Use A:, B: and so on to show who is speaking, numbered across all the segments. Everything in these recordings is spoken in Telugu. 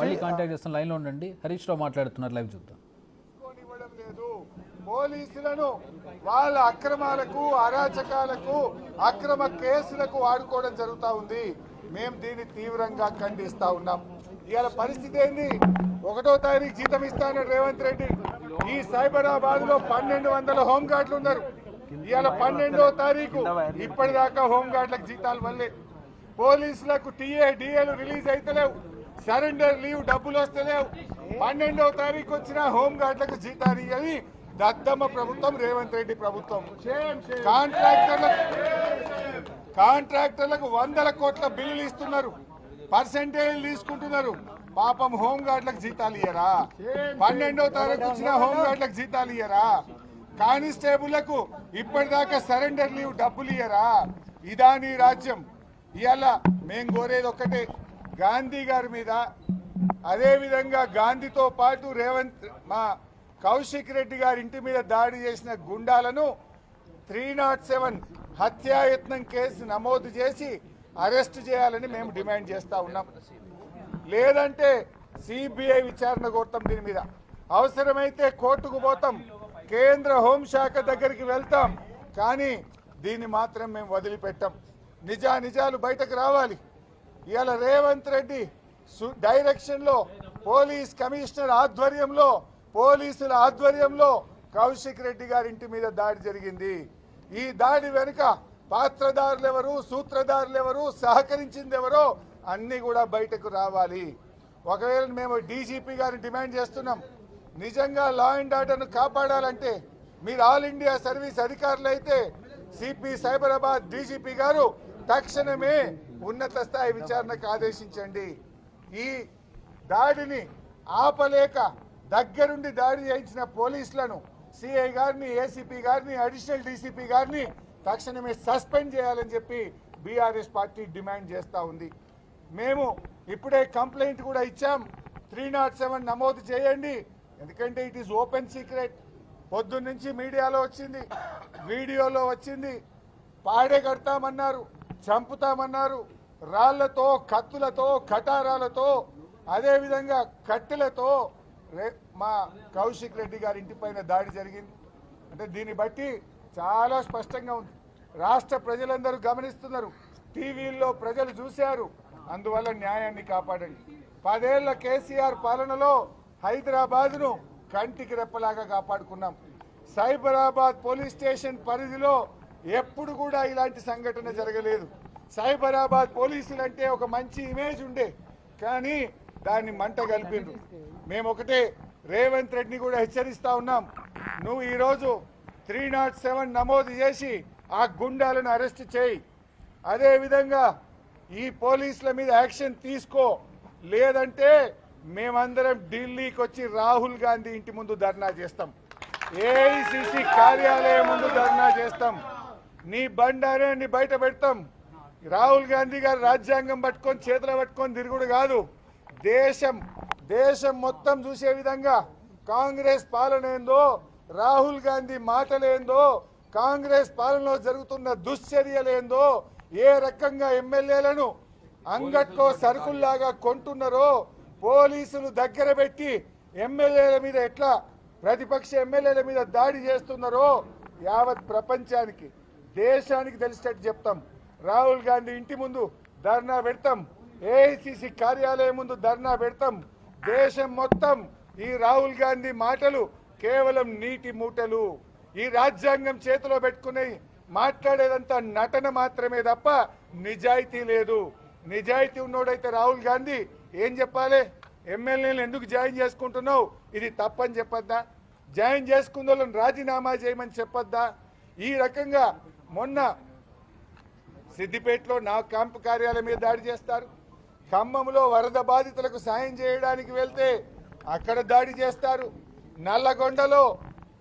A: మళ్ళీ కాంటాక్ట్ చేస్తున్న లైన్లో ఉండండి. హరీష్ రావు మాట్లాడుతున్నారు, లైవ్ చూద్దాం.
B: పోలీసులను వాళ్ళ అక్రమాలకు, అరాచకాలకు, అక్రమ కేసులకు వాడుకోవడం జరుగుతూ ఉంది. మేము దీన్ని తీవ్రంగా ఖండిస్తా ఉన్నాం. ఇవాళ పరిస్థితి ఏంది? 1వ తారీఖు జీతం ఇస్తాను రేవంత్ రెడ్డి. ఈ సైబరాబాద్ లో 1200 హోంగార్డులు ఉన్నారు. ఇవాళ 12వ తారీఖు ఇప్పటిదాకా హోంగార్డులకు జీతాలు వల్లే. పోలీసులకు టీఏ డిఏలు రిలీజ్ అయితలేవు. సరెండర్ లీవ్ డబ్బులు వస్తలేవు. 12వ తారీఖు వచ్చిన హోంగార్డులకు జీతాలు ఇవ్వని దద్దమ్మ ప్రభుత్వం, రేవంత్ రెడ్డి ప్రభుత్వం. కాంట్రాక్టర్లకు 100 కోట్ల బిల్లులు ఇస్తున్నారు, పర్సెంటేజ్ తీసుకుంటున్నారు. పాపం హోంగార్డులకు జీతాలు ఇయ్యరా? 12వ తారీఖు వచ్చిన హోంగార్డులకు జీతాలు ఇయ్యరా? కానిస్టేబుళ్లకు ఇప్పటిదాకా సరెండర్ లీవ్ డబ్బులు ఇయ్యరా? ఇదా నీ రాజ్యం? ఇవాళ మేము కోరేది ఒక్కటే, గాంధీ గారి మీద, అదేవిధంగా గాంధీతో పాటు మా కౌశిక్ రెడ్డి గారి ఇంటి మీద దాడి చేసిన గుండాలను 307 హత్యాయత్నం కేసు నమోదు చేసి అరెస్ట్ చేయాలని మేము డిమాండ్ చేస్తా ఉన్నాం. లేదంటే సిబిఐ విచారణ కోరుతాం. దీని మీద అవసరమైతే కోర్టుకు పోతాం, కేంద్ర హోంశాఖ దగ్గరికి వెళ్తాం. కానీ దీన్ని మాత్రం మేము వదిలిపెట్టాం. నిజాలు బయటకు రావాలి. ఇవాళ రేవంత్ రెడ్డి డైరెక్షన్లో, పోలీస్ కమిషనర్ ఆధ్వర్యంలో, పోలీసుల ఆధ్వర్యంలో కౌశిక్ రెడ్డి గారి ఇంటి మీద దాడి జరిగింది. ఈ దాడి వెనుక పాత్రదారులు ఎవరు, సూత్రధారులు ఎవరు, సహకరించింది ఎవరో అన్ని కూడా బయటకు రావాలి. ఒకవేళ మేము డీజీపీ గారిని డిమాండ్ చేస్తున్నాం, నిజంగా లా అండ్ ఆర్డర్ను కాపాడాలంటే మీరు ఆల్ ఇండియా సర్వీస్ అధికారులు అయితే సిపి సైబరాబాద్ డీజీపీ గారు తక్షణమే ఉన్నత స్థాయి విచారణకు ఆదేశించండి. ఈ దాడిని ఆపలేక దగ్గరుండి దాడి చేయించిన పోలీసులను, సిఐ గారిని, ఏసీపీ గారిని, అడిషనల్ డీసీపీ గారిని తక్షణమే సస్పెండ్ చేయాలని చెప్పి బీఆర్ఎస్ పార్టీ డిమాండ్ చేస్తూ ఉంది. మేము ఇప్పుడే కంప్లైంట్ కూడా ఇచ్చాం. 307 నమోదు చేయండి. ఎందుకంటే ఇట్ ఈస్ ఓపెన్ సీక్రెట్. పొద్దున్నుంచి మీడియాలో వచ్చింది, వీడియోలో వచ్చింది. పాడే కడతామన్నారు, చంపుతామన్నారు. రాళ్లతో, కత్తులతో, కటారాలతో, అదేవిధంగా కట్టెలతో మా కౌశిక్ రెడ్డి గారి ఇంటిపైన దాడి జరిగింది. అంటే దీన్ని బట్టి చాలా స్పష్టంగా ఉంది. రాష్ట్ర ప్రజలందరూ గమనిస్తున్నారు, టీవీల్లో ప్రజలు చూశారు. అందువల్ల న్యాయాన్ని కాపాడండి. 10 ఏళ్ల కేసీఆర్ పాలనలో హైదరాబాద్ను కంటికి రెప్పలాగా కాపాడుకున్నాం. సైబరాబాద్ పోలీస్ స్టేషన్ పరిధిలో ఎప్పుడు కూడా ఇలాంటి సంఘటన జరగలేదు. సైబరాబాద్ పోలీసులంటే ఒక మంచి ఇమేజ్ ఉండే, కానీ దాన్ని మంట కలిపిండ్రు. మేము ఒకటే రేవంత్ రెడ్డిని కూడా హెచ్చరిస్తా ఉన్నాం, నువ్వు ఈరోజు 307 నమోదు చేసి ఆ గుండాలను అరెస్ట్ చేయి. అదేవిధంగా ఈ పోలీసుల మీద యాక్షన్ తీసుకో. లేదంటే మేమందరం ఢిల్లీకి వచ్చి రాహుల్ గాంధీ ఇంటి ముందు ధర్నా చేస్తాం, ఏఐసిసి కార్యాలయం ముందు ధర్నా చేస్తాం, నీ బండారాన్ని బయట పెడతాం. రాహుల్ గాంధీ గారు రాజ్యాంగం పట్టుకొని చేతులు పట్టుకొని తిరుగుడు కాదు, దేశం మొత్తం చూసే విధంగా కాంగ్రెస్ పాలన ఏందో, రాహుల్ గాంధీ మాటలేందో, కాంగ్రెస్ పాలనలో జరుగుతున్న దుశ్చర్యలేందో, ఏ రకంగా ఎమ్మెల్యేలను అంగట్లో సరుకుల్లాగా కొంటున్నారో, పోలీసులు దగ్గర పెట్టి ఎమ్మెల్యేల మీద ఎట్లా ప్రతిపక్ష ఎమ్మెల్యేల మీద దాడి చేస్తున్నారో యావత్ ప్రపంచానికి, దేశానికి తెలిసేటట్టు చెప్తాం. రాహుల్ గాంధీ ఇంటి ముందు ధర్నా పెడతాం, ఏఐసిసి కార్యాలయం ముందు ధర్నా పెడతాం. దేశం మొత్తం ఈ రాహుల్ గాంధీ మాటలు కేవలం నీటి మూటలు, ఈ రాజ్యాంగం చేతిలో పెట్టుకుని మాట్లాడేదంతా నటన మాత్రమే తప్ప నిజాయితీ లేదు. నిజాయితీ ఉన్నోడైతే రాహుల్ గాంధీ ఏం చెప్పాలి? ఎమ్మెల్యేలు ఎందుకు జాయిన్ చేసుకుంటున్నావు, ఇది తప్పని చెప్పొద్దా? జాయిన్ చేసుకున్న వాళ్ళని రాజీనామా చేయమని చెప్పొద్దా? ఈ రకంగా మొన్న సిద్దిపేటలో నా క్యాంపు కార్యాలయం మీద దాడి చేస్తారు, ఖమ్మంలో వరద బాధితులకు సాయం చేయడానికి వెళ్తే అక్కడ దాడి చేస్తారు, నల్లగొండలో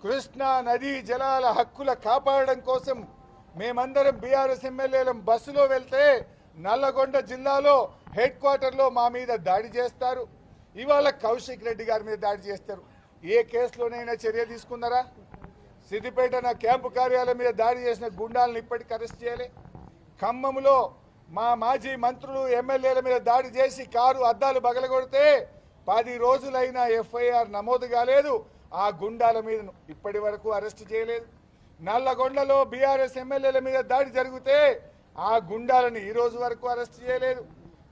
B: కృష్ణా నదీ జలాల హక్కుల కాపాడడం కోసం మేమందరం బీఆర్ఎస్ ఎమ్మెల్యేలం బస్సులో వెళ్తే నల్లగొండ జిల్లాలో హెడ్ క్వార్టర్లో మా మీద దాడి చేస్తారు. ఇవాళ కౌశిక్ రెడ్డి గారి మీద దాడి చేస్తారు. ఏ కేసులోనైనా చర్య తీసుకున్నారా? సిద్దిపేట నా క్యాంపు కార్యాలయం మీద దాడి చేసిన గుండాలను ఇప్పటికి అరెస్ట్ చేయాలి. ఖమ్మంలో మా మాజీ మంత్రులు ఎమ్మెల్యేల మీద దాడి చేసి కారు అద్దాలు పగలగొడితే 10 రోజులైనా ఎఫ్ఐఆర్ నమోదు కాలేదు. ఆ గుండాల మీద ఇప్పటి వరకు అరెస్ట్ చేయలేదు. నల్లగొండలో బీఆర్ఎస్ ఎమ్మెల్యేల మీద దాడి జరిగితే ఆ గుండాలను ఈ రోజు వరకు అరెస్ట్ చేయలేదు.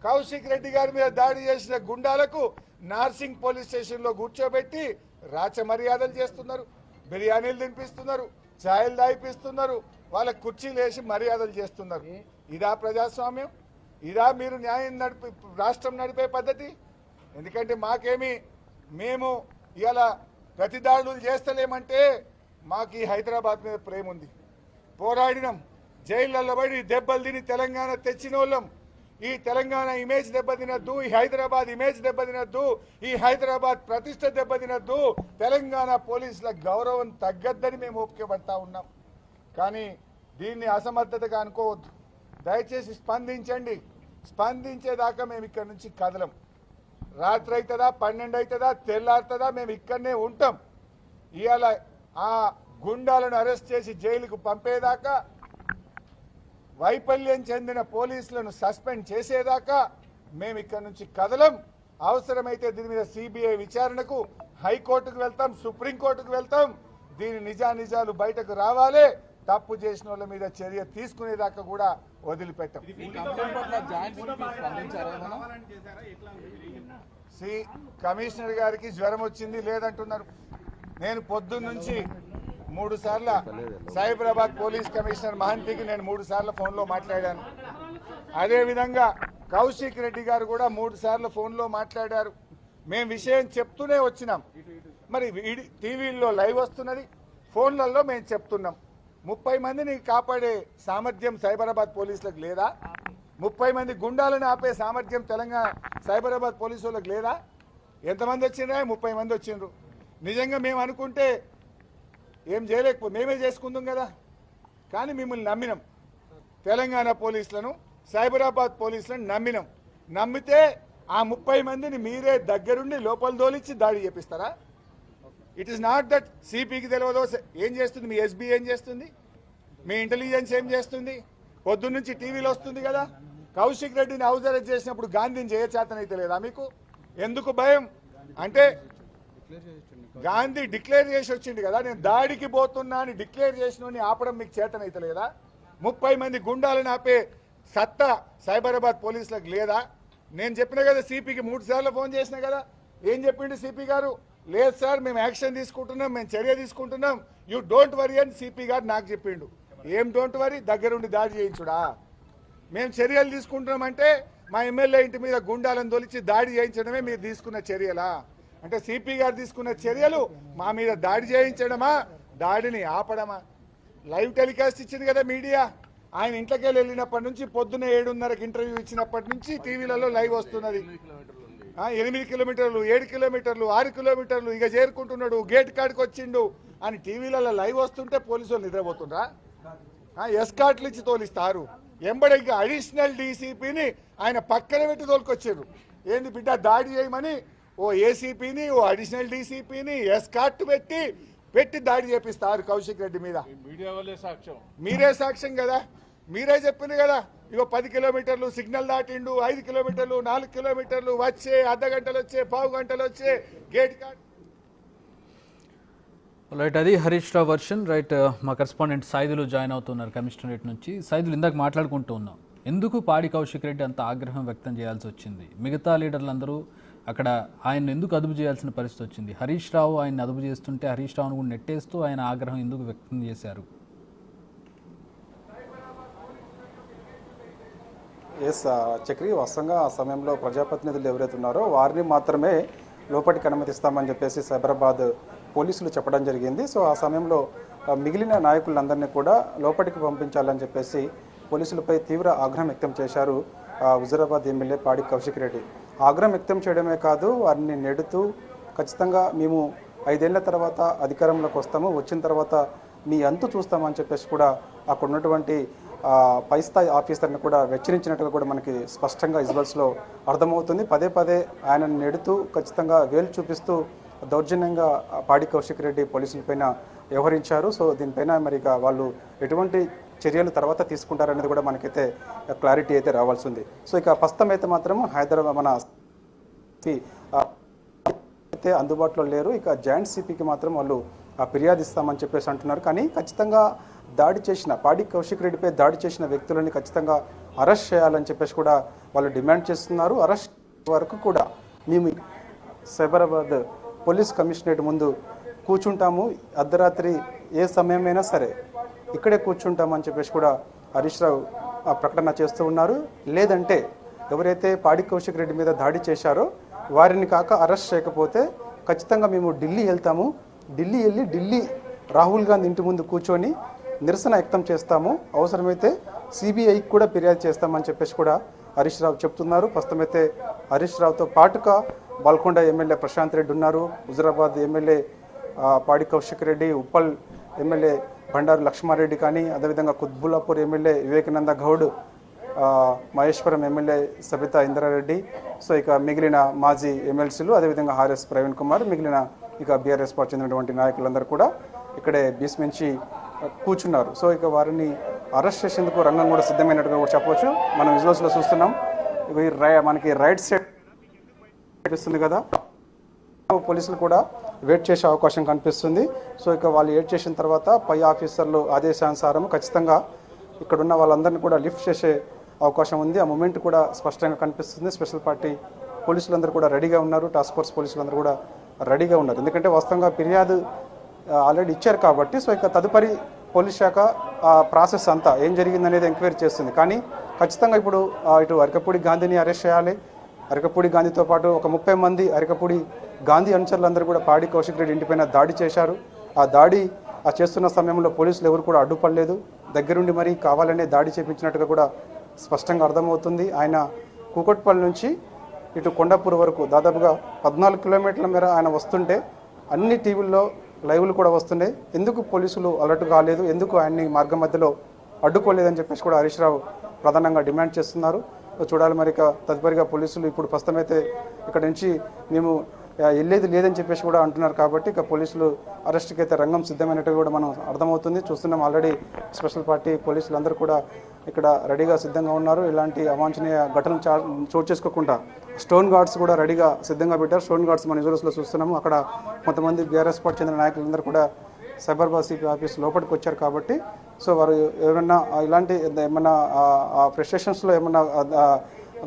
B: కౌశిక్ రెడ్డి గారి మీద దాడి చేసిన గుండాలకు నార్సింగ్ పోలీస్ స్టేషన్లో కూర్చోబెట్టి రాచ మర్యాదలు చేస్తున్నారు. బిర్యానీలు తినిపిస్తున్నారు, ఛాయలు దాయిపిస్తున్నారు, వాళ్ళ కుర్చీలు వేసి మర్యాదలు చేస్తున్నారు. ఇదా ప్రజాస్వామ్యం? ఇదా మీరు న్యాయం రాష్ట్రం నడిపే పద్ధతి? ఎందుకంటే మేము ఇలా ప్రతిదాడులు చేస్తలేమంటే మాకు ఈ హైదరాబాద్ మీద ప్రేమ ఉంది. పోరాడినాం, జైళ్ళల్లో పడి దెబ్బలు తిని తెలంగాణ తెచ్చిన వాళ్ళం. ఈ తెలంగాణ ఇమేజ్ దెబ్బతినద్దు, ఈ హైదరాబాద్ ఇమేజ్ దెబ్బతినద్దు, ఈ హైదరాబాద్ ప్రతిష్ట దెబ్బతినద్దు, తెలంగాణ పోలీసుల గౌరవం తగ్గద్దని మేము ఓపికపడతా ఉన్నాం. కానీ దీన్ని అసమర్థతగా అనుకోవద్దు. దయచేసి స్పందించండి. స్పందించేదాకా మేము ఇక్కడ నుంచి కదలం. రాత్రి అవుతుందా, 12 అవుతుందా, తెల్లారుతుందా, మేము ఇక్కడనే ఉంటాం. ఇవాళ ఆ గుండాలను అరెస్ట్ చేసి జైలుకు పంపేదాకా, వైఫల్యం చెందిన పోలీసులను సస్పెండ్ చేసేదాకా మేము ఇక్కడ నుంచి కదలం. అవసరమైతే దీని మీద సిబిఐ విచారణకు హైకోర్టుకు వెళ్తాం, సుప్రీంకోర్టుకు వెళ్తాం. దీని నిజానిజాలు బయటకు రావాలి. తప్పు చేసిన వాళ్ళ మీద చర్య తీసుకునేదాకా కూడా వదిలిపెట్టాం. కమిషనర్ గారికి జ్వరం వచ్చింది లేదంటున్నారు. నేను పొద్దున్న నుంచి 3 సార్లు సైబరాబాద్ పోలీస్ కమిషనర్ మహంతికి నేను 3 సార్లు ఫోన్లో మాట్లాడాను. అదేవిధంగా కౌశిక్ రెడ్డి గారు కూడా 3 సార్లు ఫోన్లో మాట్లాడారు. మేము విషయం చెప్తూనే వచ్చినాం. మరి టీవీల్లో లైవ్ వస్తున్నది, ఫోన్లలో మేము చెప్తున్నాం. 30 మందిని కాపాడే సామర్థ్యం సైబరాబాద్ పోలీసులకు లేదా? 30 మంది గుండాలను ఆపే సామర్థ్యం తెలంగాణ సైబరాబాద్ పోలీసు వాళ్ళకి లేదా? ఎంతమంది వచ్చిండ్రా? 30 మంది వచ్చిండ్రు. నిజంగా మేము అనుకుంటే ఏం చేయలేకపోతే మేమే చేసుకుందాం కదా. కానీ మిమ్మల్ని నమ్మినాం. తెలంగాణ పోలీసులను, సైబరాబాద్ పోలీసులను నమ్మినాం. నమ్మితే ఆ 30 మందిని మీరే దగ్గరుండి లోపల దోలిచ్చి దాడి చేపిస్తారా? ఇట్ ఈస్ నాట్ దట్ సిపికి తెలియదో ఏం చేస్తుంది, మీ ఎస్బీ ఏం చేస్తుంది, మీ ఇంటెలిజెన్స్ ఏం చేస్తుంది? పొద్దున్న నుంచి టీవీలో వస్తుంది కదా. కౌశిక్ రెడ్డిని హౌస్ అరెస్ట్ చేసినప్పుడు గాంధీని చేయచేతనైతే లేదా మీకు? ఎందుకు భయం అంటే గాంధీ డిక్లేర్ చేసి వచ్చింది కదా, నేను దాడికి పోతున్నా అని డిక్లేర్ చేసిన ఆపడం మీకు చేతనైతే లేదా? 30 మంది గుండాలను ఆపే సత్తా సైబరాబాద్ పోలీసులకు లేదా? నేను చెప్పిన కదా, సిపికి 3 సార్లు ఫోన్ చేసిన కదా. ఏం చెప్పిండు సిపి గారు? లేదు సార్, మేము యాక్షన్ తీసుకుంటున్నాం, మేము చర్య తీసుకుంటున్నాం, యూ డోంట్ వరీ అని సిపి గారు నాకు చెప్పిండు. ఏం డోంట్ వరీ? దగ్గరుండి దాడి చేయించుడా? మేము చర్యలు తీసుకుంటున్నామంటే మా ఎమ్మెల్యే ఇంటి మీద గుండాలను తొలిచి దాడి చేయించడమే మీరు తీసుకున్న చర్యలా? అంటే సిపి గారు తీసుకున్న చర్యలు మా మీద దాడి చేయించడమా, దాడిని ఆపడమా? లైవ్ టెలికాస్ట్ ఇచ్చింది కదా మీడియా. ఆయన ఇంట్లోకి వెళ్ళినప్పటి నుంచి పొద్దున్న 7:30కి ఇంటర్వ్యూ ఇచ్చినప్పటి నుంచి టీవీలలో లైవ్ వస్తున్నది. 8 కిలోమీటర్లు, 7 కిలోమీటర్లు, 6 కిలోమీటర్లు, ఇక చేరుకుంటున్నాడు, గేట్ కాడికి వచ్చిండు అని టీవీలలో లైవ్ వస్తుంటే పోలీసులు నిద్రపోతుండ్రా? ఎస్కాట్లు ఇచ్చి తోలిస్తారు. ఎంబడి ఇంకా అడిషనల్ డీసీపీని ఆయన పక్కన పెట్టి తోలుకొచ్చారు. ఏంది బిడ్డ దాడి చేయమని ఓ ఏసీపీని, ఓ అడిషనల్ డీసీపీని ఎస్కాట్ పెట్టి దాడి చేపిస్తారు కౌశిక్ రెడ్డి మీద. మీరే సాక్ష్యం కదా. మీరే చెప్పింది కదా, ఇగో 10 కిలోమీటర్లు సిగ్నల్ దాటిండు, 5 కిలోమీటర్లు, 4 కిలోమీటర్లు వచ్చే, అర్ధగంటలు వచ్చే, పావు గంటలు వచ్చే గేట్ కాడ.
A: రైట్, అది హరీష్ రావు వర్షన్. రైట్, మా కరెస్పాండెంట్ సైదులు జాయిన్ అవుతున్నారు కమిషనరేట్ నుంచి. సైదులు, ఇందాక మాట్లాడుకుంటూ ఉన్నాం, ఎందుకు పాడి కౌశిక్ రెడ్డి అంత ఆగ్రహం వ్యక్తం చేయాల్సి వచ్చింది? మిగతా లీడర్లందరూ అక్కడ ఆయన ఎందుకు అదుపు చేయాల్సిన పరిస్థితి వచ్చింది? హరీష్ రావు ఆయన అదుపు చేస్తుంటే హరీష్ రావును కూడా నెట్టేస్తూ ఆయన ఆగ్రహం ఎందుకు వ్యక్తం చేశారు?
C: చక్రి, వాస్తవంగా ఆ సమయంలో ప్రజాప్రతినిధులు ఎవరైతే ఉన్నారో వారిని మాత్రమే లోపలికి అనుమతిస్తామని చెప్పేసి సైబరాబాద్ పోలీసులు చెప్పడం జరిగింది. సో ఆ సమయంలో మిగిలిన నాయకులందరినీ కూడా లోపలికి పంపించాలని చెప్పేసి పోలీసులపై తీవ్ర ఆగ్రహం వ్యక్తం చేశారు హుజూరాబాద్ ఎమ్మెల్యే పాడి కౌశిక్ రెడ్డి. ఆగ్రహం వ్యక్తం చేయడమే కాదు, వారిని నెడుతూ ఖచ్చితంగా మేము 5 ఏళ్ల తర్వాత అధికారంలోకి వస్తాము, వచ్చిన తర్వాత మీ అంతు చూస్తామని చెప్పేసి కూడా అక్కడ ఉన్నటువంటి పై స్థాయి ఆఫీసర్ని కూడా హెచ్చరించినట్టుగా కూడా మనకి స్పష్టంగా విజువల్స్లో అర్థమవుతుంది. పదే ఆయనను నెడుతూ ఖచ్చితంగా వేలు చూపిస్తూ దౌర్జన్యంగా పాడి కౌశిక్ రెడ్డి పోలీసులపైన వ్యవహరించారు. సో దీనిపైన మరి ఇక వాళ్ళు ఎటువంటి చర్యలు తర్వాత తీసుకుంటారనేది కూడా మనకైతే క్లారిటీ అయితే రావాల్సి ఉంది. సో ఇక ప్రస్తుతం అయితే మాత్రం హైదరాబాద్ మన అయితే అందుబాటులో లేరు. ఇక జాయింట్ సిపికి మాత్రం వాళ్ళు ఫిర్యాదు ఇస్తామని చెప్పేసి అంటున్నారు. కానీ ఖచ్చితంగా దాడి చేసిన పాడి కౌశిక్ రెడ్డిపై దాడి చేసిన వ్యక్తులని ఖచ్చితంగా అరెస్ట్ చేయాలని చెప్పేసి కూడా వాళ్ళు డిమాండ్ చేస్తున్నారు. అరెస్ట్ వరకు కూడా మేము సైబరాబాద్ పోలీస్ కమిషనరేట్ ముందు కూర్చుంటాము, అర్ధరాత్రి ఏ సమయమైనా సరే ఇక్కడే కూర్చుంటామని చెప్పేసి కూడా హరీష్ రావు ప్రకటన చేస్తూ ఉన్నారు. లేదంటే ఎవరైతే పాడి కౌశిక్ రెడ్డి మీద దాడి చేశారో వారిని కాక అరెస్ట్ చేయకపోతే ఖచ్చితంగా మేము ఢిల్లీ వెళ్తాము, ఢిల్లీ రాహుల్ గాంధీ ఇంటి ముందు కూర్చొని నిరసన వ్యక్తం చేస్తాము, అవసరమైతే సిబిఐకి కూడా ఫిర్యాదు చేస్తామని చెప్పేసి కూడా హరీష్ రావు చెప్తున్నారు. ప్రస్తుతమైతే హరీష్ రావుతో పాటుగా బాల్కొండ ఎమ్మెల్యే ప్రశాంత్ రెడ్డి ఉన్నారు, హుజురాబాద్ ఎమ్మెల్యే పాడి కౌశిక్ రెడ్డి, ఉప్పల్ ఎమ్మెల్యే బండారు లక్ష్మారెడ్డి కానీ, అదేవిధంగా Quthbullapur MLA Vivekananda Goud, Maheshwaram MLA Sabitha Indra Reddy, so ఇక మిగిలిన మాజీ ఎమ్మెల్సీలు, అదేవిధంగా ఆర్ఎస్ ప్రవీణ్ కుమార్, మిగిలిన ఇక బీఆర్ఎస్ పార్టీ చెందినటువంటి నాయకులందరూ కూడా ఇక్కడే బీస్మించి కూర్చున్నారు. సో ఇక వారిని అరెస్ట్ చేసేందుకు రంగం కూడా సిద్ధమైనట్టుగా కూడా చెప్పవచ్చు. మనం విజువల్స్లో చూస్తున్నాం, మనకి రైట్ సైడ్ కనిపిస్తుంది కదా, పోలీసులు కూడా వెయిట్ చేసే అవకాశం కనిపిస్తుంది. సో ఇక వాళ్ళు వెయిట్ చేసిన తర్వాత పై ఆఫీసర్లు ఆదేశానుసారం ఖచ్చితంగా ఇక్కడున్న వాళ్ళందరినీ కూడా లిఫ్ట్ చేసే అవకాశం ఉంది. ఆ మూమెంట్ కూడా స్పష్టంగా కనిపిస్తుంది. స్పెషల్ పార్టీ పోలీసులందరూ కూడా రెడీగా ఉన్నారు, టాస్క్ ఫోర్స్ పోలీసులందరూ కూడా రెడీగా ఉన్నారు. ఎందుకంటే వాస్తవంగా ఫిర్యాదు ఆల్రెడీ ఇచ్చారు కాబట్టి సో ఇక తదుపరి పోలీస్ శాఖ ప్రాసెస్ అంతా ఏం జరిగిందనేది ఎంక్వైరీ చేస్తుంది. కానీ ఖచ్చితంగా ఇప్పుడు ఇటు అరకపూడి గాంధీని అరెస్ట్ చేయాలి. అరకపూడి గాంధీతో పాటు ఒక 30 మంది అరకపూడి గాంధీ అనుచరులందరూ కూడా పాడి కౌశిక్ రెడ్డి ఇంటిపైన దాడి చేశారు. ఆ దాడి చేస్తున్న సమయంలో పోలీసులు ఎవరు కూడా అడ్డుపడలేదు, దగ్గరుండి మరీ కావాలనే దాడి చేపించినట్టుగా కూడా స్పష్టంగా అర్థమవుతుంది. ఆయన కూకట్పల్లి నుంచి ఇటు కొండాపూర్ వరకు దాదాపుగా 14 కిలోమీటర్ల మేర ఆయన వస్తుంటే అన్ని టీవీల్లో లైవ్లు కూడా వస్తుండే. ఎందుకు పోలీసులు అలర్ట్ కాలేదు, ఎందుకు ఆయన్ని మార్గం మధ్యలో అడ్డుకోలేదని చెప్పేసి కూడా హరీష్ రావు ప్రధానంగా డిమాండ్ చేస్తున్నారు. చూడాలి మరి ఇక తదుపరిగా పోలీసులు ఇప్పుడు ప్రస్తుతమైతే ఇక్కడ నుంచి మేము వెళ్ళేది లేదని చెప్పేసి కూడా అంటున్నారు. కాబట్టి ఇక పోలీసులు అరెస్ట్కి అయితే రంగం సిద్ధమైనట్టు కూడా మనం అర్థమవుతుంది. చూస్తున్నాం ఆల్రెడీ స్పెషల్ పార్టీ పోలీసులు అందరూ కూడా ఇక్కడ రెడీగా సిద్ధంగా ఉన్నారు. ఇలాంటి అవాంఛనీయ ఘటనలు చోటు చేసుకోకుండా స్టోన్ గార్డ్స్ కూడా రెడీగా సిద్ధంగా పెట్టారు. స్టోన్ గార్డ్స్ మన విజువల్స్లో చూస్తున్నాము. అక్కడ కొంతమంది బీఆర్ఎస్ పార్టీ చెందిన నాయకులందరూ కూడా సైబరాబాద్ సిపి ఆఫీస్ లోపలికి వచ్చారు. కాబట్టి సో వారు ఏమన్నా ఇలాంటి ఏమన్నా ఫ్రస్ట్రేషన్స్లో ఏమన్నా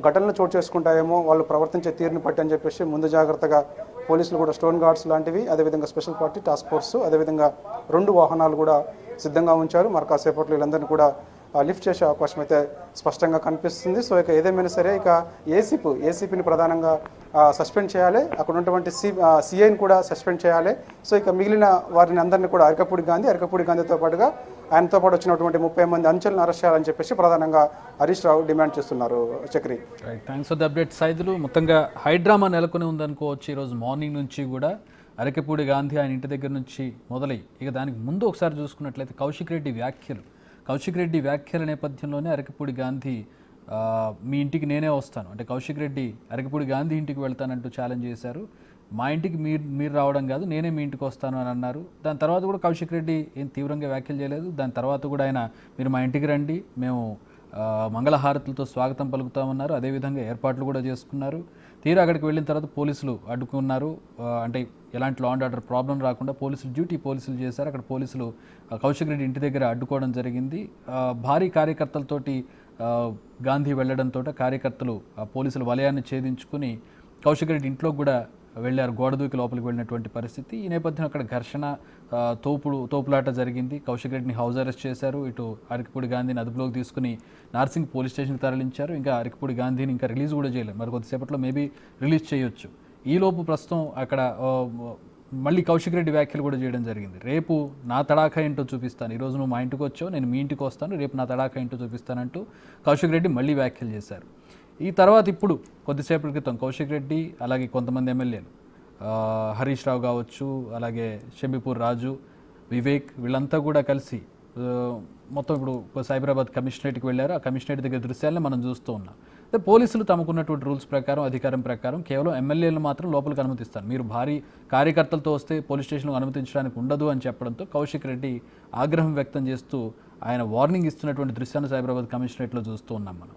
C: ఘటనలు చోటు చేసుకుంటాయేమో వాళ్ళు ప్రవర్తించే తీరుని బట్టి అని చెప్పేసి ముందు జాగ్రత్తగా పోలీసులు కూడా స్టోన్ గార్డ్స్ లాంటివి, అదేవిధంగా స్పెషల్ పార్టీ టాస్క్ ఫోర్స్, అదేవిధంగా 2 వాహనాలు కూడా సిద్ధంగా ఉంచారు. మరి కాసేపట్లో వీళ్ళందరినీ కూడా లిఫ్ట్ చేసే అవకాశం అయితే స్పష్టంగా కనిపిస్తుంది. సో ఇక ఏదేమైనా సరే ఇక ఏసీపీని ప్రధానంగా సస్పెండ్ చేయాలి, అక్కడ ఉన్నటువంటి సిఐని కూడా సస్పెండ్ చేయాలి. సో ఇక మిగిలిన వారిని అందరినీ కూడా అరకపూడి గాంధీతో పాటుగా ఆయనతో పాటు వచ్చినటువంటి 30 మంది అంచెలను అరెస్ట్ చేయాలని చెప్పేసి ప్రధానంగా హరీష్ రావు డిమాండ్ చేస్తున్నారు. Chakri,
A: thanks for the update Saidulu. మొత్తంగా హైడ్రామా నెలకొని ఉందనుకోవచ్చు. ఈరోజు మార్నింగ్ నుంచి కూడా అరకపూడి గాంధీ ఆయన ఇంటి దగ్గర నుంచి మొదలై ఇక దానికి ముందు ఒకసారి చూసుకున్నట్లయితే కౌశిక్ రెడ్డి వ్యాఖ్యల నేపథ్యంలోనే అరకపూడి గాంధీ మీ ఇంటికి నేనే వస్తాను అంటే కౌశిక్ రెడ్డి అరకపూడి గాంధీ ఇంటికి వెళ్తానంటూ ఛాలెంజ్ చేశారు. మా ఇంటికి మీరు రావడం కాదు, నేనే మీ ఇంటికి వస్తాను అని అన్నారు. దాని తర్వాత కూడా కౌశిక్ రెడ్డి ఏం తీవ్రంగా వ్యాఖ్యలు చేయలేదు. దాని తర్వాత కూడా ఆయన మీరు మా ఇంటికి రండి, మేము మంగళహారతులతో స్వాగతం పలుకుతామన్నారు. అదేవిధంగా ఏర్పాట్లు కూడా చేసుకున్నారు. తీరా అక్కడికి వెళ్ళిన తర్వాత పోలీసులు అడ్డుకున్నారు. అంటే ఎలాంటి లా అండ్ ఆర్డర్ ప్రాబ్లం రాకుండా పోలీసులు చేశారు. అక్కడ పోలీసులు కౌశిక్ రెడ్డి ఇంటి దగ్గర అడ్డుకోవడం జరిగింది. భారీ కార్యకర్తలతోటి గాంధీ వెళ్లడంతో కార్యకర్తలు పోలీసుల వలయాన్ని ఛేదించుకుని కౌశిక్ రెడ్డి ఇంట్లో కూడా వెళ్ళారు, గోడ దూకి లోపలికి వెళ్ళినటువంటి పరిస్థితి. ఈ నేపథ్యం అక్కడ ఘర్షణ, తోపులాట జరిగింది. కౌశిక్ రెడ్డిని హౌస్ అరెస్ట్ చేశారు. ఇటు అరకపూడి గాంధీని అదుపులోకి తీసుకుని నార్సింగ్ పోలీస్ స్టేషన్కి తరలించారు. ఇంకా అరకపూడి గాంధీని ఇంకా రిలీజ్ కూడా చేయలేదు, మరి కొద్దిసేపట్లో మేబీ రిలీజ్ చేయొచ్చు. ఈలోపు ప్రస్తుతం అక్కడ మళ్ళీ కౌశిక్ రెడ్డి వ్యాఖ్యలు కూడా చేయడం జరిగింది. రేపు నా తడాఖా ఏంటో చూపిస్తాను, ఈరోజు నువ్వు మా ఇంటికి వచ్చావు, నేను మీ ఇంటికి వస్తాను, రేపు నా తడాఖా ఏంటో చూపిస్తానంటూ కౌశిక్ రెడ్డి మళ్ళీ వ్యాఖ్యలు చేశారు. ఈ తర్వాత ఇప్పుడు కొద్దిసేపటి క్రితం కౌశిక్ రెడ్డి అలాగే కొంతమంది ఎమ్మెల్యేలు హరీష్ రావు కావచ్చు, అలాగే షబీపూర్ రాజు, వివేక్, వీళ్ళంతా కూడా కలిసి మొత్తం ఇప్పుడు సైబరాబాద్ కమిషనరేట్కి వెళ్ళారు. ఆ కమిషనరేట్ దగ్గర దృశ్యాలను మనం చూస్తూ ఉన్నాం. పోలీసులు తమకున్నటువంటి రూల్స్ ప్రకారం, అధికారం ప్రకారం కేవలం ఎమ్మెల్యేలను మాత్రం లోపలికి అనుమతిస్తారు. మీరు భారీ కార్యకర్తలతో వస్తే పోలీస్ స్టేషన్లో అనుమతించడానికి ఉండదు అని చెప్పడంతో కౌశిక్ రెడ్డి ఆగ్రహం వ్యక్తం చేస్తూ ఆయన వార్నింగ్ ఇస్తున్నటువంటి దృశ్యాన్ని సైబరాబాద్ కమిషనరేట్లో చూస్తూ ఉన్నాం మనం.